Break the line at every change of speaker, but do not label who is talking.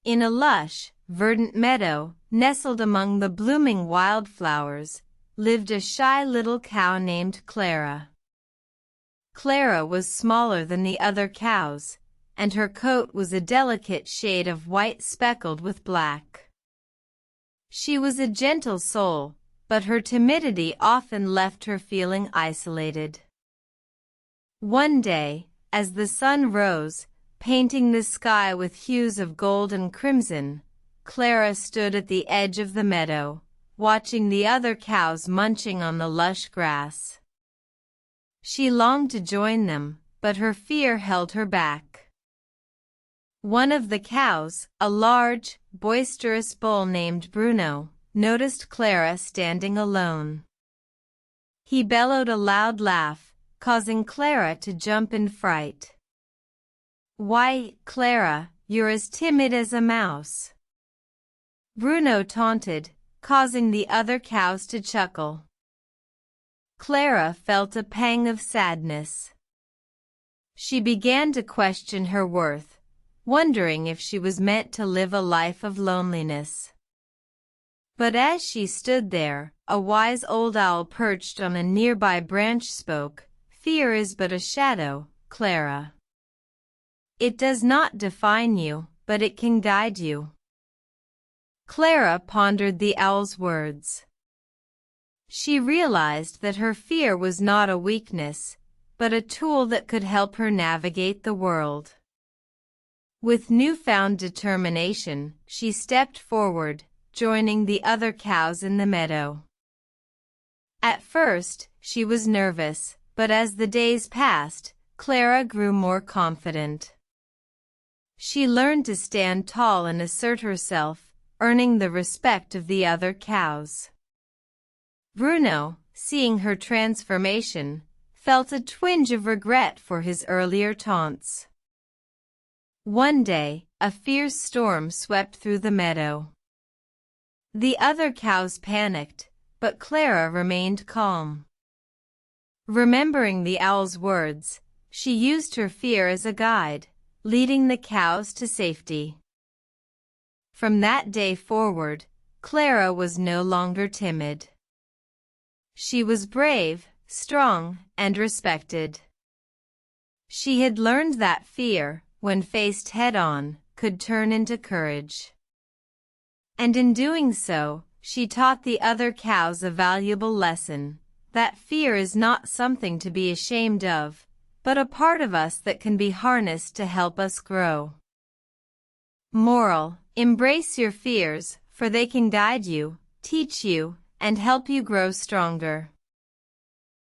In a lush, verdant meadow, nestled among the blooming wildflowers, lived a shy little cow named Clara. Clara was smaller than the other cows, and her coat was a delicate shade of white speckled with black. She was a gentle soul, but her timidity often left her feeling isolated. One day, as the sun rose, painting the sky with hues of gold and crimson, Clara stood at the edge of the meadow, watching the other cows munching on the lush grass. She longed to join them, but her fear held her back. One of the cows, a large, boisterous bull named Bruno, noticed Clara standing alone. He bellowed a loud laugh, causing Clara to jump in fright. "Why, Clara, you're as timid as a mouse," Bruno taunted, causing the other cows to chuckle. Clara felt a pang of sadness. She began to question her worth, wondering if she was meant to live a life of loneliness. But as she stood there, a wise old owl perched on a nearby branch spoke, "Fear is but a shadow, Clara. It does not define you, but it can guide you." Clara pondered the owl's words. She realized that her fear was not a weakness, but a tool that could help her navigate the world. With newfound determination, she stepped forward, joining the other cows in the meadow. At first, she was nervous, but as the days passed, Clara grew more confident. She learned to stand tall and assert herself, earning the respect of the other cows. Bruno, seeing her transformation, felt a twinge of regret for his earlier taunts. One day, a fierce storm swept through the meadow. The other cows panicked, but Clara remained calm. Remembering the owl's words, she used her fear as a guide, leading the cows to safety. From that day forward, Clara was no longer timid. She was brave, strong, and respected. She had learned that fear, when faced head-on, could turn into courage. And in doing so, she taught the other cows a valuable lesson, that fear is not something to be ashamed of, but a part of us that can be harnessed to help us grow. Moral: embrace your fears, for they can guide you, teach you, and help you grow stronger.